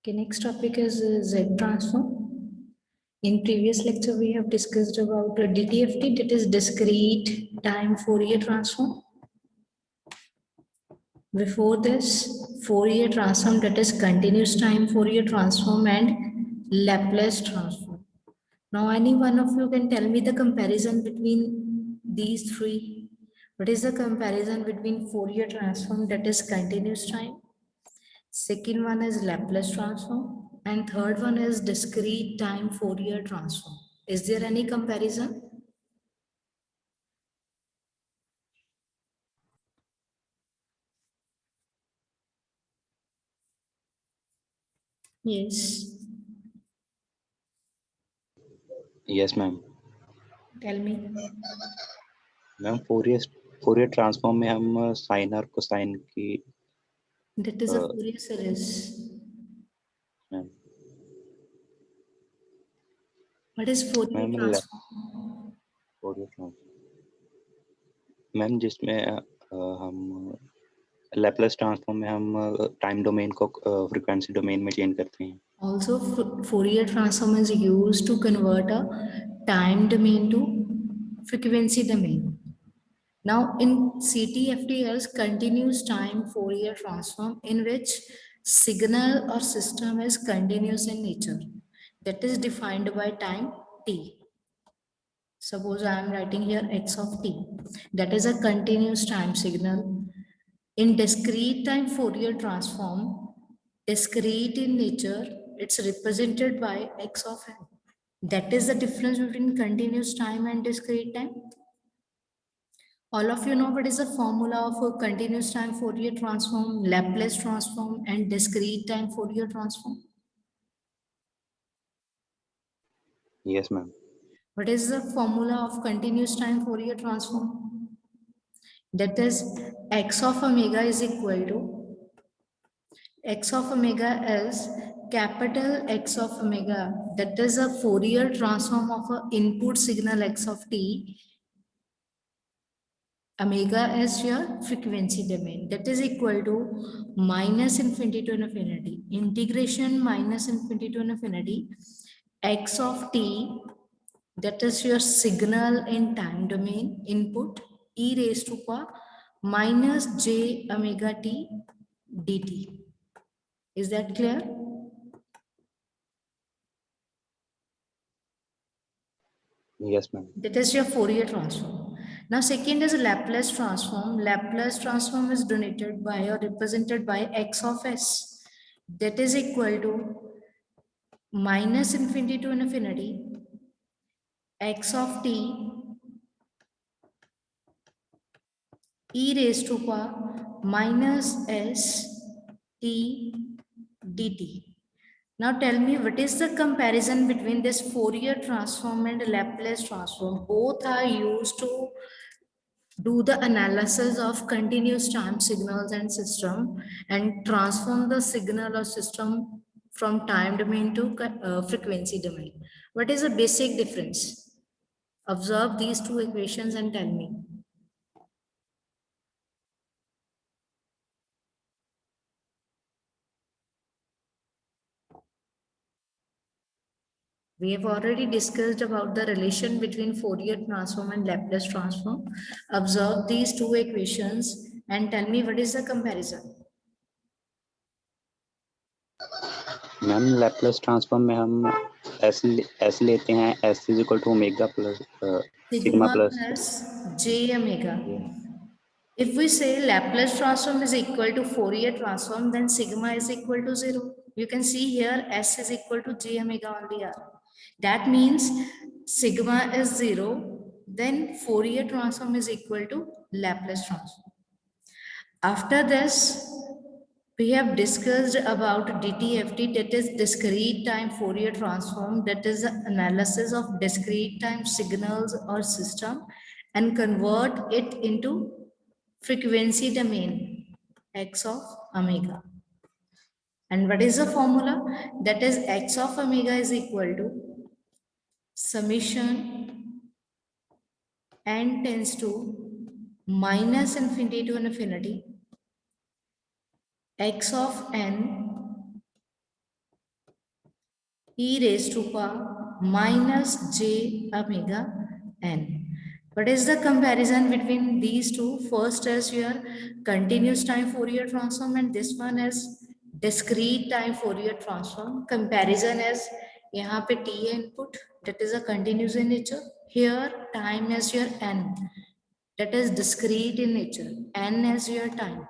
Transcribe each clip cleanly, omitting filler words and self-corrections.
Okay, next topic is Z transform. In previous lecture, we have discussed about DTFT, that is discrete time Fourier transform. Before this, Fourier transform, that is continuous time Fourier transform and Laplace transform. Now, any one of you can tell me the comparison between these three. What is the comparison between Fourier transform, that is continuous time? Second one is Laplace transform, and third one is discrete time Fourier transform. Is there any comparison? Yes. Yes, ma'am. Tell me. Ma'am Fourier transform में हम sign और cosine की That is a Fourier series. Ma'am What is Fourier ma'am transform? Fourier transform ma'am जिसमें हम Laplace transform में हम time domain को frequency domain में चेंज करते हैं. Also, Fourier transform is used to convert a time domain to frequency domain. Now, in CTFTL's continuous time Fourier transform, in which signal or system is continuous in nature, that is defined by time t. Suppose I am writing here x of t, that is a continuous time signal. In discrete time Fourier transform, discrete in nature, it's represented by x of n. That is the difference between continuous time and discrete time. All of you know what is the formula of a continuous time Fourier transform, Laplace transform, and discrete time Fourier transform? Yes, ma'am. What is the formula of continuous time Fourier transform? That is x of omega is equal to x of omega is capital X of omega. That is a Fourier transform of an input signal x of t. Omega is your frequency domain. That is equal to minus infinity to infinity. Integration minus infinity to infinity. X of t, that is your signal in time domain input, e raised to power minus j omega t dt. Is that clear? Yes, ma'am. That is your Fourier transform. Now, second is Laplace transform. Laplace transform is denoted by or represented by x of s. That is equal to minus infinity to infinity x of t e raised to power minus s t dt. Now tell me, what is the comparison between this Fourier transform and Laplace transform? Both are used to do the analysis of continuous time signals and system and transform the signal or system from time domain to frequency domain. What is the basic difference? Observe these two equations and tell me. We have already discussed about the relation between Fourier transform and Laplace transform. Observe these two equations and tell me what is the comparison. Ma'am Laplace transform में हम s लेते हैं, s is equal to omega plus sigma Sigma plus plus j omega. If we say Laplace transform is equal to Fourier transform, then sigma is equal to 0. You can see here S is equal to j omega only r. That means sigma is 0, then Fourier transform is equal to Laplace transform. After this, we have discussed about DTFT, that is discrete time Fourier transform, that is the analysis of discrete time signals or system and convert it into frequency domain x of omega. And what is the formula? That is x of omega is equal to summation n tends to minus infinity to infinity x of n e raised to power minus j omega n. What is the comparison between these two? First is your continuous time Fourier transform and this one is discrete time Fourier transform. Comparison is यहाँ पे t input that is a continuous in nature. Here time is your n that is discrete in nature. N is your time.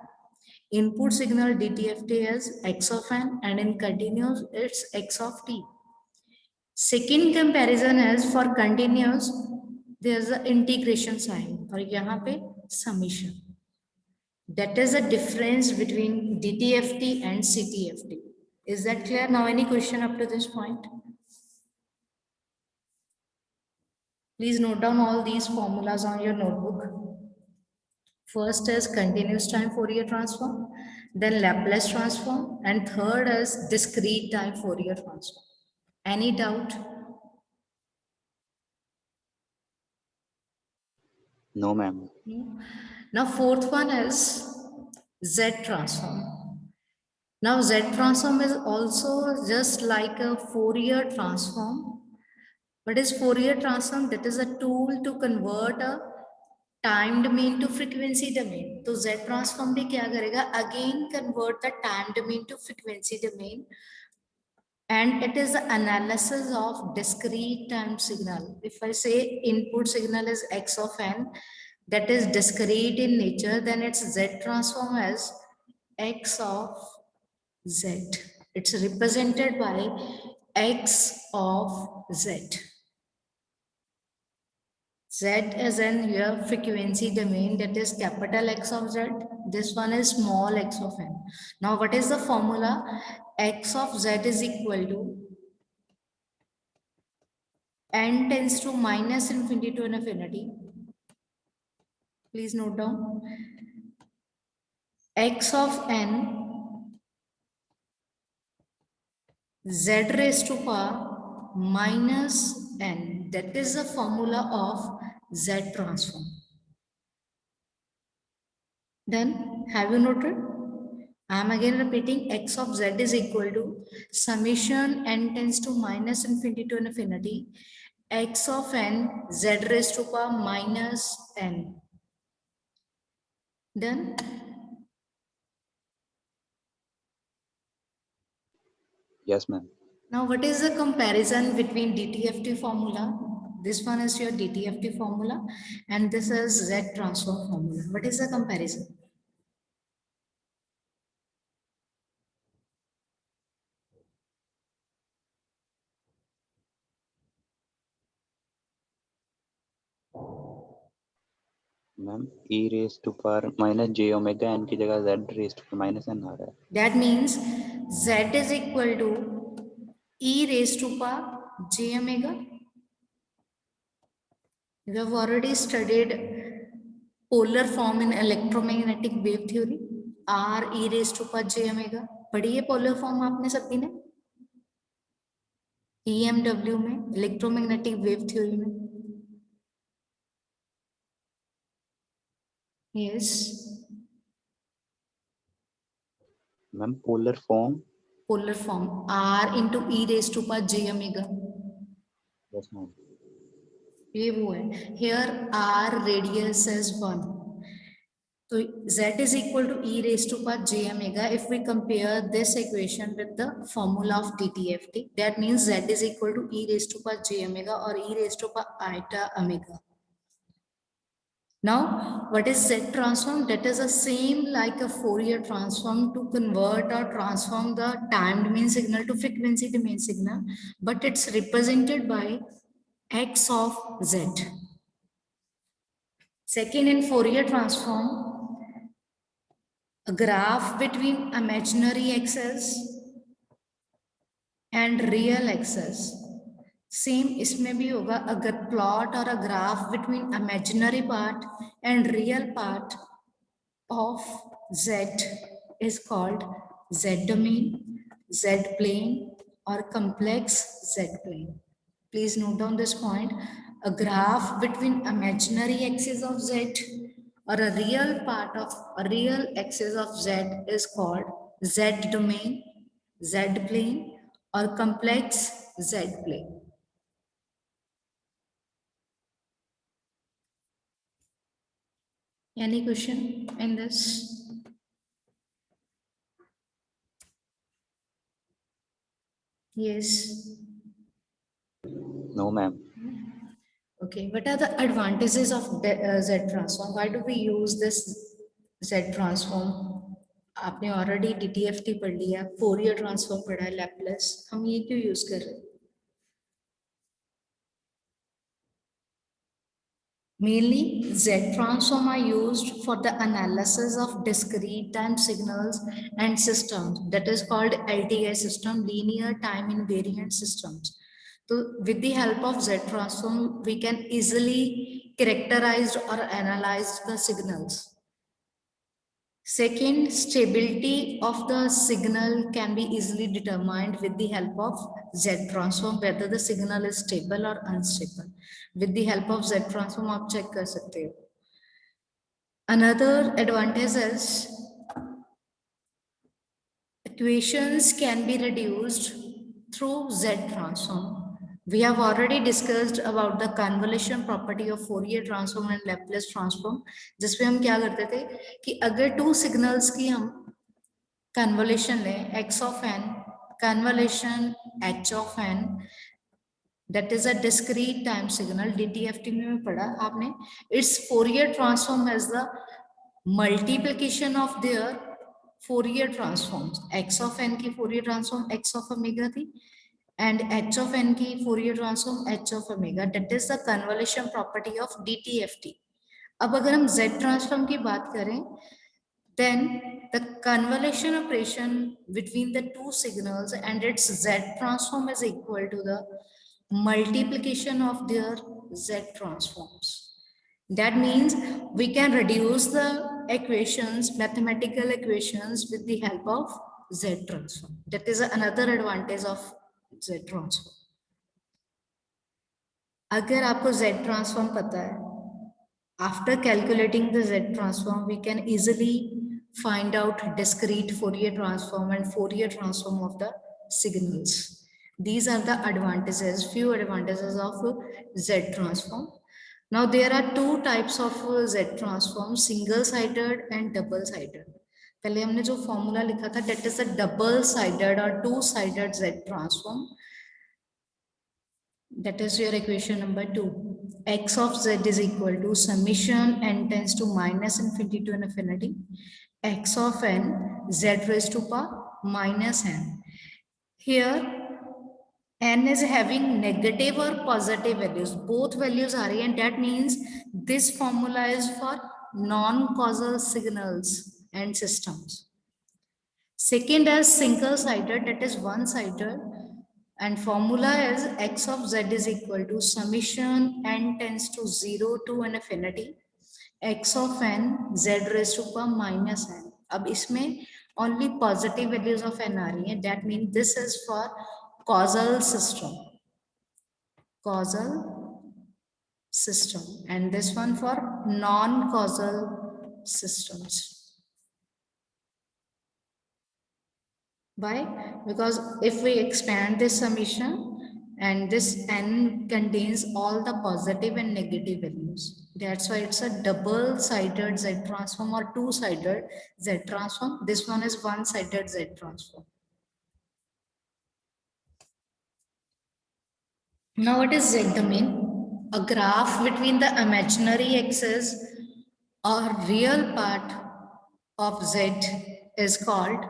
Input signal DTFT is x of n and in continuous it's x of t. Second comparison is for continuous there's an integration sign और यहाँ पे summation. That is the difference between DTFT and CTFT. Is that clear? Now any question up to this point? Please note down all these formulas on your notebook. First is continuous time Fourier transform, then Laplace transform, and third is discrete time Fourier transform. Any doubt? No, ma'am. Now fourth one is Z transform. Now Z transform is also just like a Fourier transform. What is Fourier transform? That is a tool to convert a time domain to frequency domain. तो Z transform भी क्या करेगा? Again convert the time domain to frequency domain. And it is the analysis of discrete time signal. If I say input signal is x of n, that is discrete in nature, then its Z transform as x of z. It's represented by x of z. Z is in your frequency domain, that is capital X of Z. This one is small x of n. Now what is the formula? X of Z is equal to n tends to minus infinity to infinity. Please note down. X of n Z raised to power minus n. That is the formula of Z transform. Then have you noted? I am again repeating x of z is equal to summation n tends to minus infinity to infinity x of n z raised to power minus n. Done? Yes, ma'am. Now what is the comparison between DTFT formula? This one is your DTFT formula and this is Z transform formula. What is the comparison? Ma'am e raised to power minus j omega n की जगह z raised to power minus n आ रहा है. That means Z is equal to e raised to power j omega. We have already studied polar form in electromagnetic wave theory. R e raised to power j omega. पढ़ी है polar form आपने सभी ने? EMW में, electromagnetic wave theory में. Yes. Ma'am polar form. Polar form R into e raised to power j omega. Yes, ma'am. ये वो है. Here R radius is 1. So Z is equal to e raised to power j omega. If we compare this equation with the formula of DTFT, that means Z is equal to e raised to power j omega or e raised to power iota omega. Now, what is Z transform? That is the same like a Fourier transform to convert or transform the time domain signal to frequency domain signal, but it's represented by x of Z. Second, in Fourier transform, a graph between imaginary axis and real axis. Same इसमें भी होगा. अगर plot और a graph between imaginary part and real part of z is called z domain, z plane or complex z plane. Please note down this point. A graph between imaginary axis of z or a real part of a real axis of z is called z domain, z plane or complex Z plane. Any question in this? Yes. No, ma'am. Okay, what are the advantages of Z transform? Why do we use this Z transform? आपने already DTFT पढ़ लिया, Fourier transform पढ़ा है, Laplace, हम ये क्यों use कर रहे हैं? Mainly, Z transform are used for the analysis of discrete time signals and systems, that is called LTI system, linear time invariant systems. So with the help of Z transform, we can easily characterize or analyze the signals. Second, stability of the signal can be easily determined with the help of Z transform, whether the signal is stable or unstable. With the help of Z transform, आप check कर सकते हो. Another advantage is equations can be reduced through Z transform. We have already discussed about the convolution property of Fourier transform and Laplace transform, जिसमें हम क्या करते थे कि अगर two signals की हम convolution लें x of n, convolution h of n, that is a discrete time signal, DTFT में पढ़ा आपने, its Fourier transform has the multiplication of their Fourier transforms. X of n की Fourier transform x of omega थी, and h of n की Fourier transform h of omega. That is the convolution property of DTFT. अब अगर हम Z transform की बात करें, then the convolution operation between the two signals and its Z transform is equal to the multiplication of their Z transforms. That means we can reduce the equations, mathematical equations, with the help of Z transform. That is another advantage of Z transform. अगर आपको Z transform पता है, after calculating the Z transform, we can easily find out discrete Fourier transform and Fourier transform of the signals. These are the advantages, few advantages of Z transform. Now there are two types of Z transform, single-sided and double-sided. पहले हमने जो formula लिखा था, that is a double-sided or two-sided Z transform. That is your equation number 2. X of Z is equal to summation n tends to minus infinity to infinity. X of n, Z raised to power minus n. Here, n is having negative or positive values. Both values are, and that means this formula is for non-causal signals and systems. Second is single-sided, that is one-sided, and formula is x of z is equal to summation n tends to 0 to infinity x of n z raised to power minus n. अब इसमें only positive values of n आ रही हैं. That means this is for causal system, and this one for non-causal systems. Why? Because if we expand this summation and this n contains all the positive and negative values, that's why it's a double-sided Z transform or two-sided Z transform. This one is one-sided Z transform. Now what is Z domain? A graph between the imaginary axis or real part of Z is called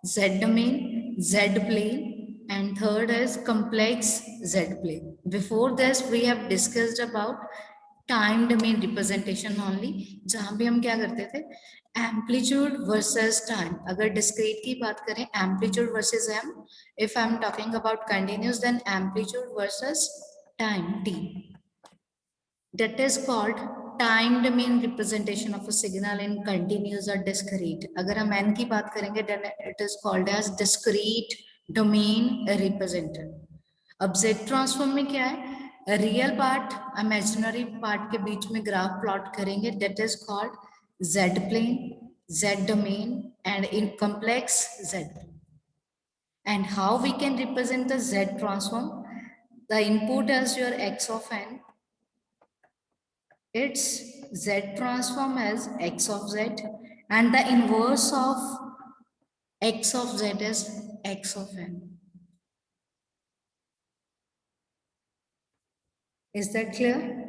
Z domain, Z plane, and third is complex Z plane. Before this, we have discussed about time domain representation only, जहाँ भी हम क्या करते थे, amplitude versus time. अगर discrete की बात करें, amplitude versus m. If I'm talking about continuous, then amplitude versus time t. That is called time domain representation of a signal in continuous or discrete. अगर हम n की बात करेंगे, then it is called as discrete domain representative. अब Z transform में क्या है? Real part imaginary part के बीच में ग्राफ प्लॉट करेंगे, that is called Z plane, Z domain, and in complex Z. And how we can represent the Z transform? the input as your x of n, its z transform as x of z, and the inverse of x of z is x of n. Is that clear?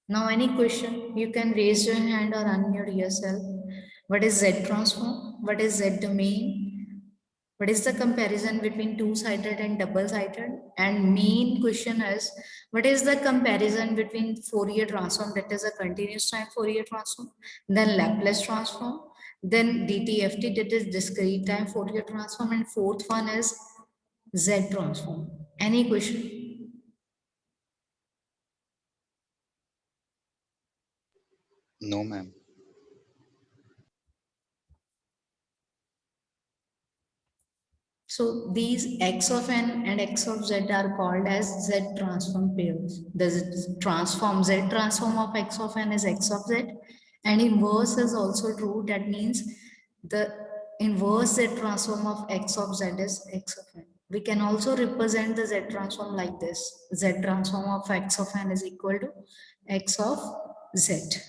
Now any question, you can raise your hand or unmute yourself. What is Z transform? What is Z domain? What is the comparison between two-sided and double-sided? And main question is, what is the comparison between Fourier transform, that is a continuous time Fourier transform, then Laplace transform, then DTFT, that is discrete time Fourier transform, and fourth one is Z transform. Any question? No, ma'am. So these x of n and x of z are called as z transform pairs. The z transform of x of n is x of z, and inverse is also true. That means the inverse z transform of x of z is x of n. We can also represent the z transform like this. Z transform of x of n is equal to x of z.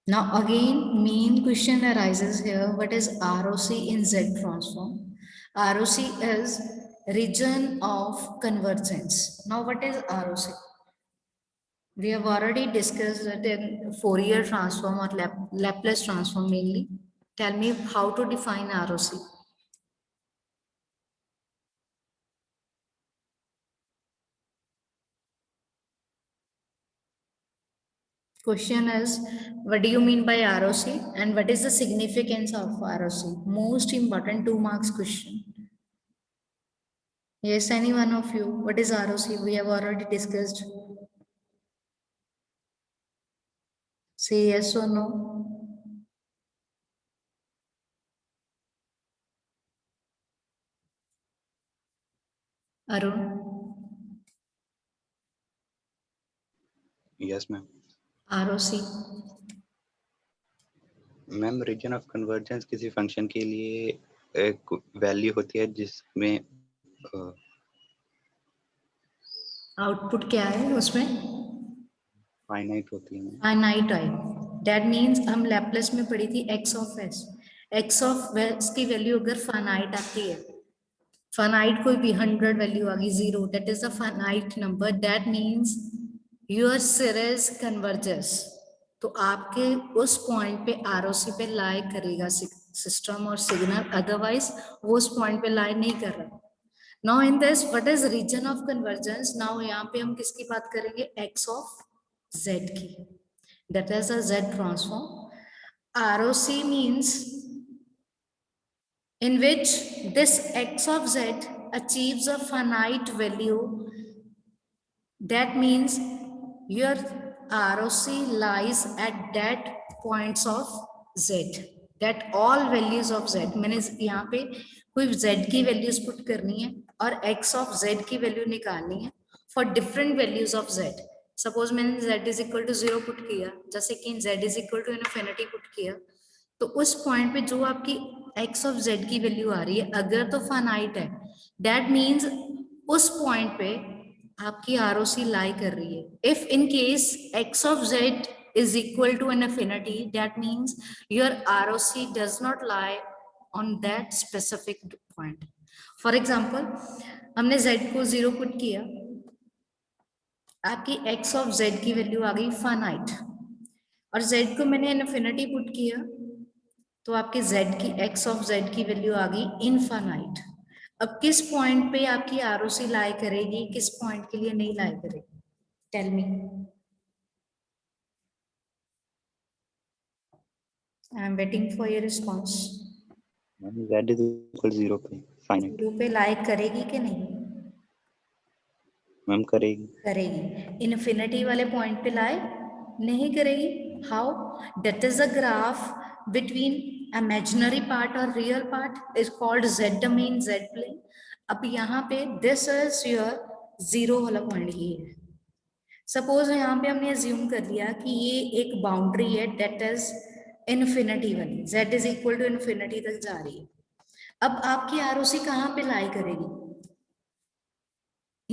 Now again, main question arises here, what is ROC in Z transform? ROC is region of convergence. Now what is ROC? We have already discussed it in Fourier transform or Laplace transform mainly. Tell me how to define ROC. Question is, what do you mean by ROC and what is the significance of ROC? Most important 2 marks question. Yes, any one of you. What is ROC? We have already discussed. Say yes or no. Arun, Yes, ma'am. ROC. Ma'am region of convergence किसी function के लिए एक value होती है जिसमें output क्या है उसमें? फाइनाइट होती है। फाइनाइट है। दैट मीन्स हम लैप्लेस में पढ़ी थी x of S. X of S की वैल्यू अगर फाइनाइट आती है, फाइनाइट कोई भी 100 वैल्यू आ गई 0, that is a finite number, that means your series converges. तो आपके उस पॉइंट पे आरओसी पे लाई करेगा सिस्टम और सिग्नल, अदरवाइज वो उस पॉइंट पे लाई नहीं कर रहा। Now in this what is region of convergence? Now यहाँ पे हम किसकी बात करेंगे? एक्स ऑफ जेड की, that is a z transform. ROC means in which this x of z achieves a finite value. That means your ROC lies at that points of z, that all values of z, मैंने यहाँ पे कोई z की values put करनी है और x of z की value निकालनी है for different values of z. Suppose मैंने z is equal to 0 put किया, जैसे कि z is equal to infinity put किया, तो उस पॉइंट पे जो आपकी x ऑफ z की वैल्यू आ रही है, अगर तो फाइनाइट है, दैट मींस उस पॉइंट पे आपकी आरओसी लाई कर रही है। If in case x of z is equal to an infinity, that means your ROC does not lie on that specific point. For example, हमने z को 0 पुट किया, आपकी x ऑफ z की वैल्यू आ गई finite, और z को मैंने infinity put किया, तो आपके z की x ऑफ z की वैल्यू आ गई इनफाइनाइट। अब किस पॉइंट पे आपकी आरओसी लाई करेगी, किस पॉइंट के लिए नहीं लाई करेगी? Tell me. I am waiting for your response. z is equal 0 पे फाइनाइट 0 पे लाई करेगी कि नहीं? मैम करेगी। करेगी। इनफिनिटी वाले पॉइंट पे लाई नहीं करेगी। How? That is a graph between imaginary part और real part is called z domain, z plane. अब यहाँ पे this is your 0 वाला पॉइंट ही है। सपोज यहाँ पे हमने अज्यूम कर लिया कि ये एक बाउंड्री है that is इन्फिनिटी वाली, z is equal to infinity तक जा रही है। अब आपकी आरओसी कहाँ पे लाई करेगी?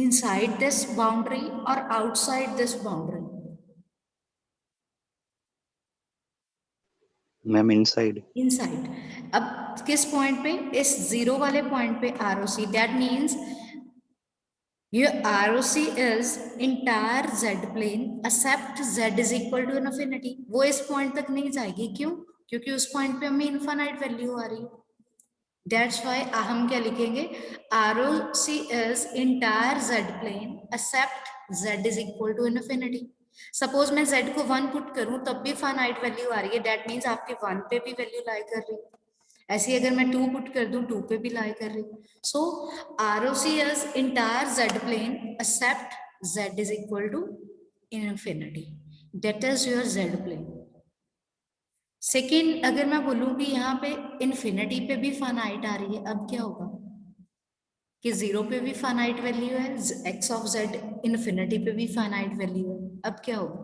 inside this boundary or outside this boundary? Ma'am inside. Inside. अब किस पॉइंट पे? इस जीरो वाले पॉइंट पे ROC, that means your ROC is entire z plane except z is equal to infinity। वो इस पॉइंट तक नहीं जाएगी, क्यों? क्योंकि उस पॉइंट पे हमें इनफाइनाइट वैल्यू आ रही है। दैट्स व्हाई हम क्या लिखेंगे? ROC is entire z plane except z is equal to infinity। Suppose मैं z को 1 पुट करूं तब भी फाइनाइट वैल्यू आ रही है, दैट मीन्स आपके 1 पे भी वैल्यू लाई कर रही है। ऐसे ही अगर मैं 2 पुट कर दूं 2 पे भी लाई कर रही। सो ROC is entire z plane except z is equal to infinity, that is your z plane। Second, अगर मैं बोलूं कि यहाँ पे इन्फिनिटी पे भी फाइनाइट आ रही है, अब क्या होगा? कि जीरो पे भी फाइनाइट वैल्यू है, एक्स ऑफ जेड इन्फिनिटी पे भी फाइनाइट वैल्यू है, अब क्या होगा?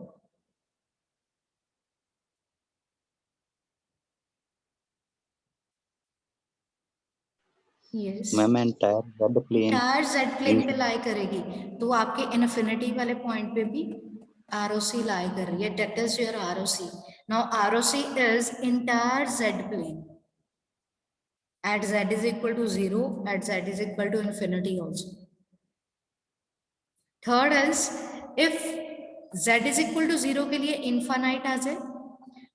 Yes, ma'am entire z plane entire z plane पे लाई करेगी, तो आपके इन्फिनिटी वाले पॉइंट पे भी आरओसी लाई कर रही है, that is your ROC. Now ROC is entire z plane at z is equal to 0, at z is equal to infinity also। Third is if z is equal to 0 के लिए infinite आ जाए,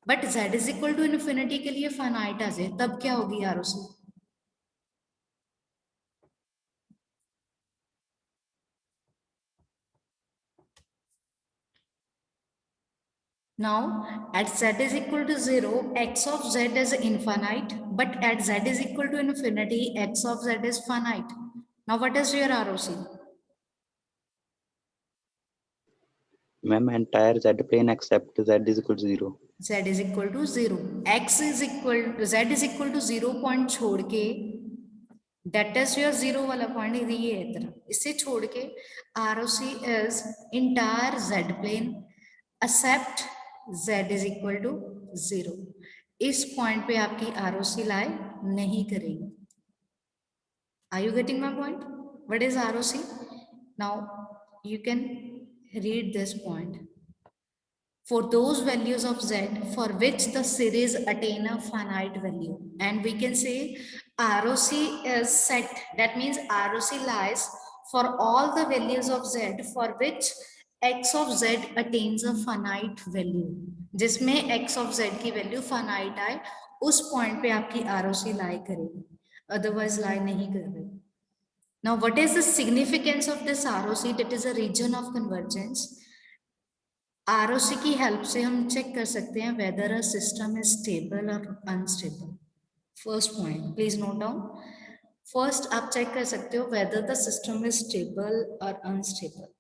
but z is equal to infinity के लिए finite आ जाए, तब क्या होगी ROC? Now, at z is equal to 0, x of z is infinite, but at z is equal to infinity, x of z is finite। Now, what is your ROC? Ma'am entire z plane except z is equal to 0। z is equal to 0, x is equal, z is equal to 0 point छोड़ के, that is your 0 वाला point ये है तरह, इसे छोड़ के ROC is entire z plane except z is equal to 0। इस पॉइंट पे आपकी ROC लाई नहीं करेगी। Are you getting my point? What is ROC? Now you can read this point. For those values of z for which the series attain a finite value, and we can say ROC is set, that means ROC lies for all the values of z for which x of z attains a finite value। जिसमें x of z की value finite आए, उस point पे आपकी ROC लाई करेगी, otherwise लाई नहीं कर रही। Now, what is the significance of this ROC? That is a region of convergence। ROC की हेल्प से हम चेक कर सकते हैं whether a system is stable or unstable। First point, please note down। First, आप चेक कर सकते हो whether the system is stable or unstable।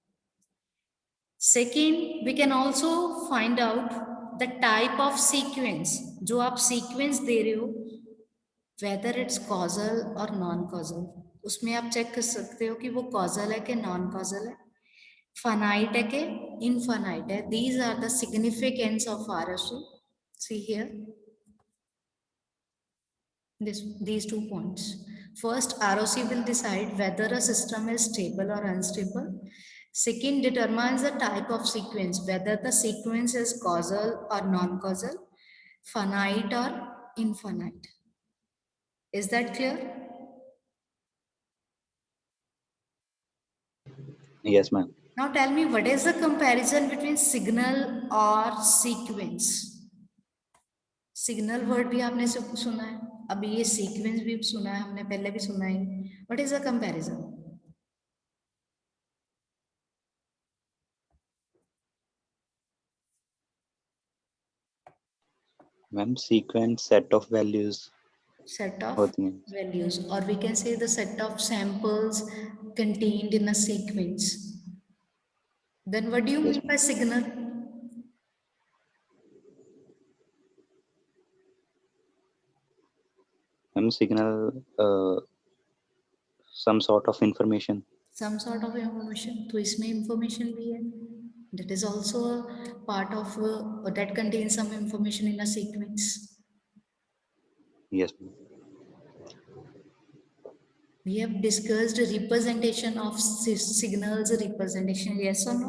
Second, we can also find out the type of sequence जो आप sequence दे रहे हो, whether it's causal or non-causal। उसमें आप चेक कर सकते हो कि वो causal है कि non-causal है, finite है कि infinite है। These are the significance of ROC। See here, these 2 points। First, ROC will decide whether a system is stable or unstable। Second, determines the type of sequence, whether the sequence is causal or non-causal, finite or infinite। Is that clear? Yes ma'am. Now tell me, what is the comparison between signal or sequence? Signal word भी आपने सब सुना है, अभी ये sequence भी सुना है हमने, पहले भी सुना है। What is the comparison? Ma'am sequence set of values set of होती हैं। वैल्यूज, और we can say the set of samples contained in a sequence. Then what do you mean by signal? Ma'am signal some sort of information। Some sort of information, तो इसमें information भी है, that is also a part of that contains some information in a sequence। Yes. We have discussed representation of signals representation, yes or no?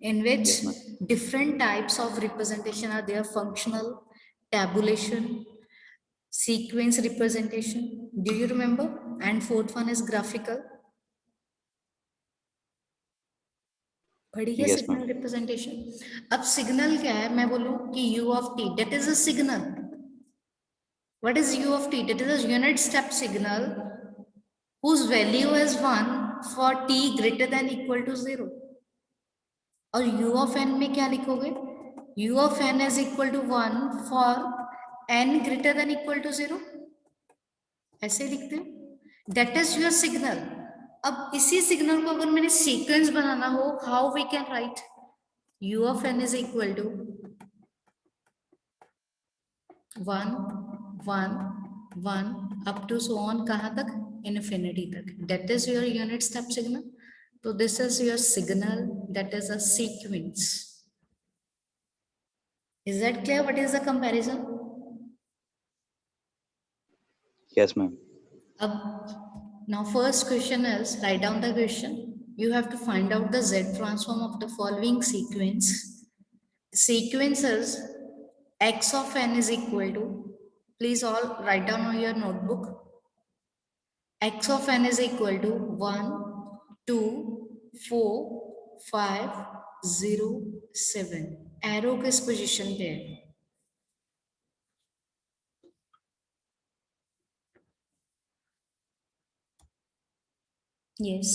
In which Yes, ma'am. different types of representation are there: functional, tabulation, sequence representation. Do you remember? And fourth one is graphical. पढ़ी है Yes, signal ma'am. Representation. अब signal क्या है? मैं बोलूं कि u of t, that is a signal. What is u of t? That is a unit step signal whose value is 1 for t greater than equal to 0. और u of n में क्या लिखोगे? u of n is equal to 1 for n greater than equal to 0. ऐसे लिखते हैं. That is your signal. अब इसी signal को अगर मैंने सीक्वेंस बनाना हो, how we can write? u of n is equal to 1 1 1 up to so on, कहाँ तक? Infinity तक. That is your unit step signal. So this is your signal, that is a sequence. Is that clear? What is the comparison? Yes, ma'am. Now first question is, write down the question. You have to find out the Z transform of the following sequence. Sequence is x of n is equal to, please all write down on your notebook, x of n is equal to 1 2 4 5 0 7. Arrow किस position पे है? Yes,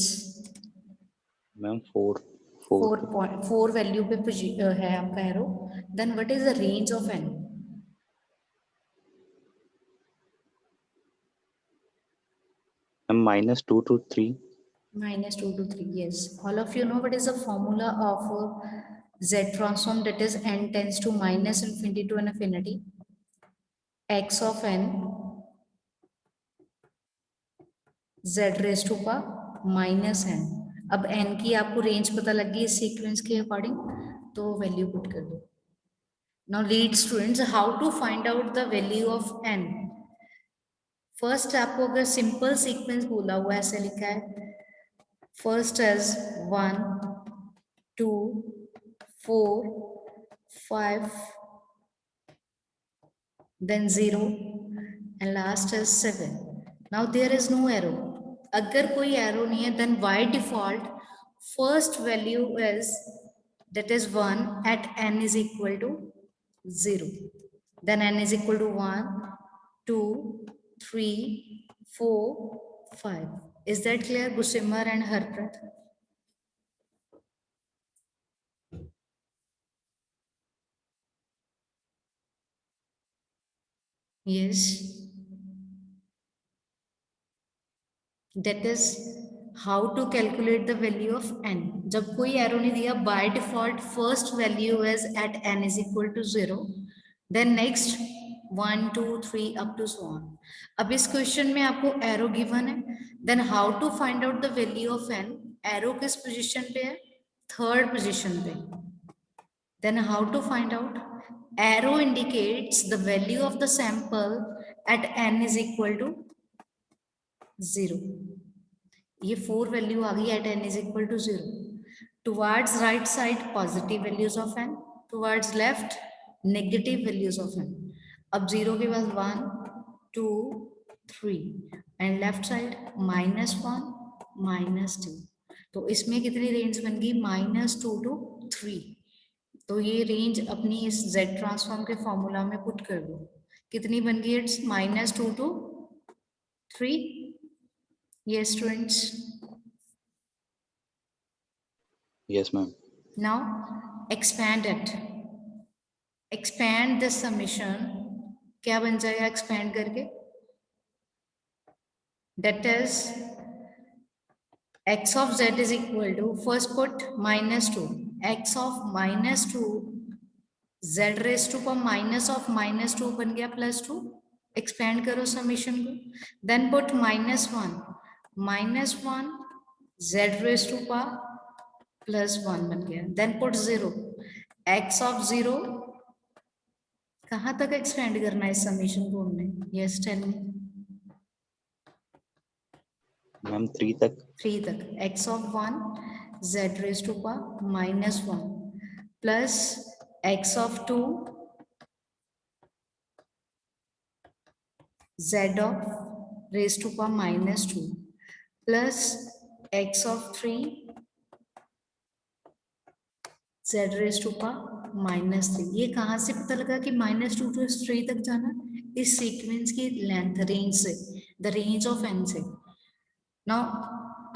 Ma'am, 4. 4 value पे है आपका arrow. Then what is the range of n? -2 to 3. -2 to 3. Yes, all of you know what is the formula of Z transform, that is n tends to minus infinity to an infinity. X of n Z raised to power minus n. अब n की आपको range पता लग गई इस sequence के according, तो value put कर दो. Now lead students, how to find out the value of n? First आपको अगर सिंपल सीक्वेंस बोला हुआ ऐसे लिखा है, first is 1 2 4 5 then 0 and last is 7. Now there is no arrow. अगर कोई arrow नहीं है, then by default first value is, that is 1 at n is equal to 0. Then n is equal to 1 2 3 4 5. Is that clear, Gusimar and Harpreet? Yes. That is how to calculate the value of n. जब कोई arrow नहीं दिया, by default first value is at n is equal to 0. Then next 1 2 3 up to so on. अब इस question में आपको arrow given है, then how to find out the value of n? Arrow किस पोजीशन पे है? थर्ड पोजीशन पे. Then how to find out? Arrow indicates the value of the sample at n is equal to 0. ये 4 value आ गई at n is equal to 0. Towards right side positive values of n, towards left negative values of n. अब 0 के बाद 1 2 3 and left side -1 -2. तो इसमें कितनी range बन गई? -2 to 3. तो ये रेंज अपनी इस Z ट्रांसफॉर्म के फॉर्मूला में पुट कर दो. कितनी बन गई? It's -2 to 3. Yes, students. Yes, ma'am. Now expand it. Expand this summation. क्या बन जाएगा expand करके? That is x of z is equal to, first put -2, x of -2 z raised to power minus of -2 बन गया +2. Expand करो summation को. Then put -1 z raised to power +1 बन गया. Then put 0, x of 0. कहाँ तक expand करना है इस समीशन को हमने? Yes tell me. मैम 3 तक 3 तक x of 1 z raised to power minus 1 plus x of 2 z of raised to power minus 2 plus x of 3 z raised to power minus 3. ये कहाँ से पता लगा कि -2 to 3 तक जाना? इस सीक्वेंस की लेंथ रेंज से, द रेंज ऑफ n से. नाउ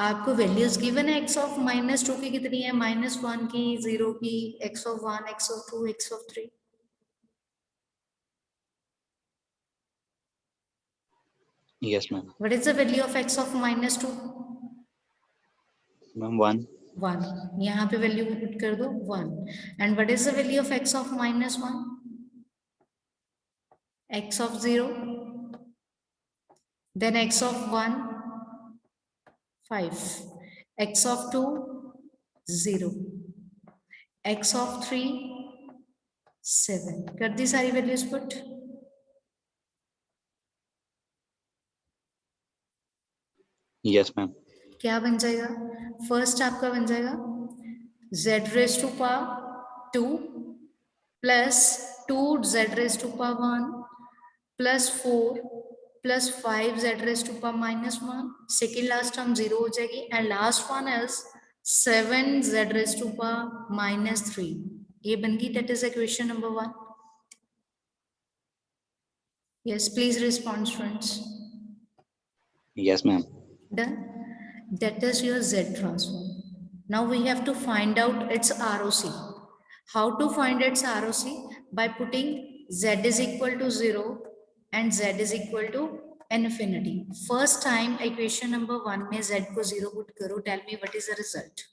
आपको वैल्यूज गिवन है x ऑफ -2 की कितनी है, -1 की, 0 की, x of 1, x of 2, x of 3. Yes ma'am. What is the value of x of -2? Ma'am 1. 1. यहाँ पे वैल्यू पुट कर दो 1. And what is the value of x of -1? x of 0, then x of 1 5, x of 2 0, x of 3 7. कर दी सारी values put. Yes ma'am. क्या बन जाएगा? First आपका बन जाएगा z raise to power 2 plus 2z raise to power 1 plus 4 प्लस 5z raise to power -1. Second last term 0 हो जाएगी and last one is 7z raise to power -3. ये बन गई. That is equation number 1. Yes please respond students. Yes ma'am. Done. That is your Z transform. Now we have to find out its ROC. How to find its ROC? By putting Z is equal to 0 and Z is equal to infinity. First time equation number 1 में Z को 0 put करो. Tell me what is the result.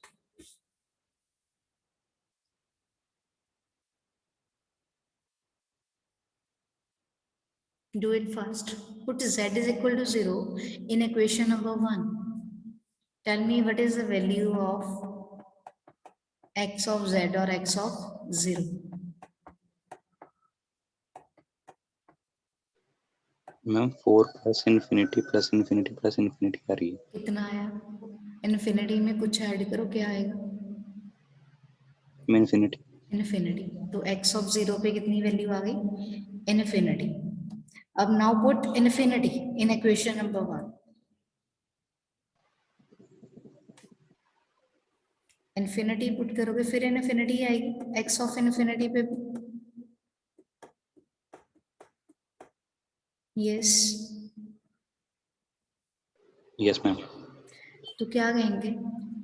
Do it fast. Put Z is equal to 0 in equation number 1. Tell me what is the value of x of z or x of 0. Ma'am 4 plus infinity plus infinity plus infinity आ रही है. कितना आया? Infinity में कुछ add करो, क्या आएगा? इन्फिनिटी. इन्फिनिटी. तो x of 0 पे कितनी वैल्यू आ गई? इन्फिनिटी. अब now put infinity in equation number 1. Infinity put करोगे फिर इन्फिनिटी आएगी x ऑफ इन्फिनिटी पे. यस. Yes ma'am. तो क्या कहेंगे?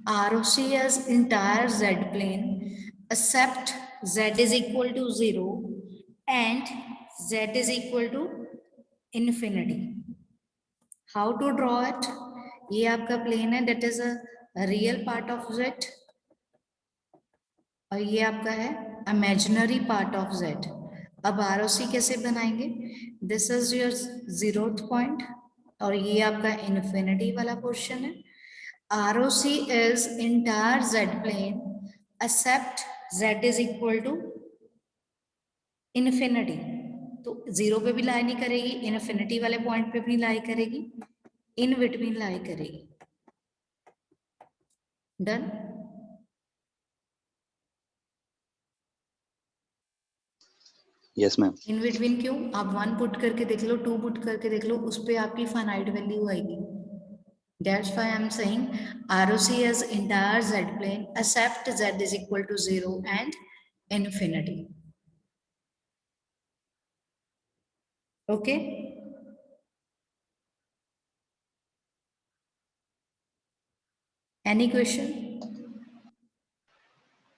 ROC as entire z plane except z is equal to 0 and z is equal to infinity. How to draw it? ये आपका plane है, that is a real part of z और ये आपका है imaginary part of z. अब ROC कैसे बनाएंगे? This is your 0th point और ये आपका infinity वाला पोर्शन है. ROC is entire z plane except z is equal to infinity. तो 0 पे भी लाई नहीं करेगी, इन्फिनिटी वाले पॉइंट पे भी लाई करेगी, इन बिटवीन लाई करेगी. Done. Yes ma'am. In between क्यों? आप 1 पुट करके देख लो, 2 पुट करके देख लो, उस पे आपकी फाइनाइट वैल्यू आएगी. That's why I'm saying ROC is entire z plane except z is equal to 0 and infinity. Okay. Any question?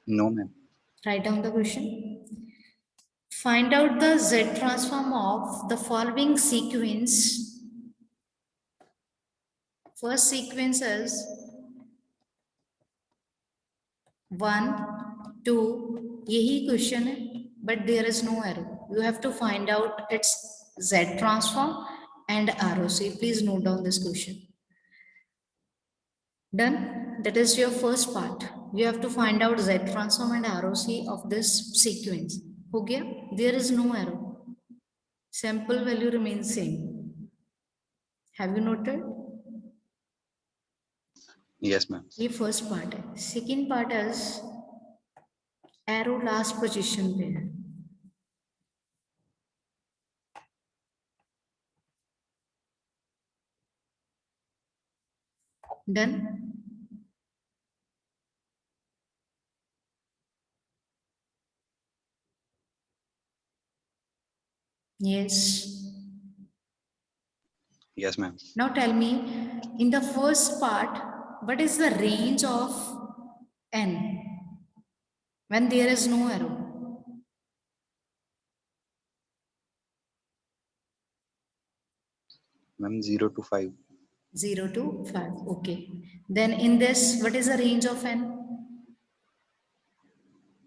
No ma'am. Write down the question. Find out the Z transform of the following sequence. First sequence is 1, 2. यही question है, but there is no arrow. You have to find out its Z transform and ROC. Please note down this question. Done. That is your first part. You have to find out Z transform and ROC of this sequence. हो गया? There is no arrow. Sample value remains same. Have you noted? Yes, ma'am. ये first part है. Second part is arrow last position पे है. Done. Yes. Yes, ma'am. Now tell me, in the first part, what is the range of n when there is no arrow? Ma'am, 0 to 5. 0 to 5. Okay. Then in this, what is the range of n?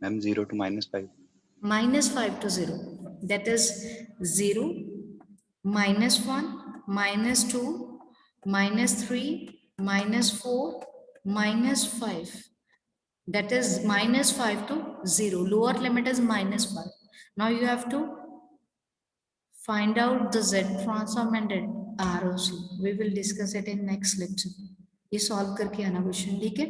Ma'am, 0 to -5. -5 to 0. That is 0, -1, -2, -3, -4, -5. That is -5 to 0. Lower limit is -5. Now you have to find out the Z transform and ROC. We will discuss it in next lecture. ये solve करके आना question. ठीक है.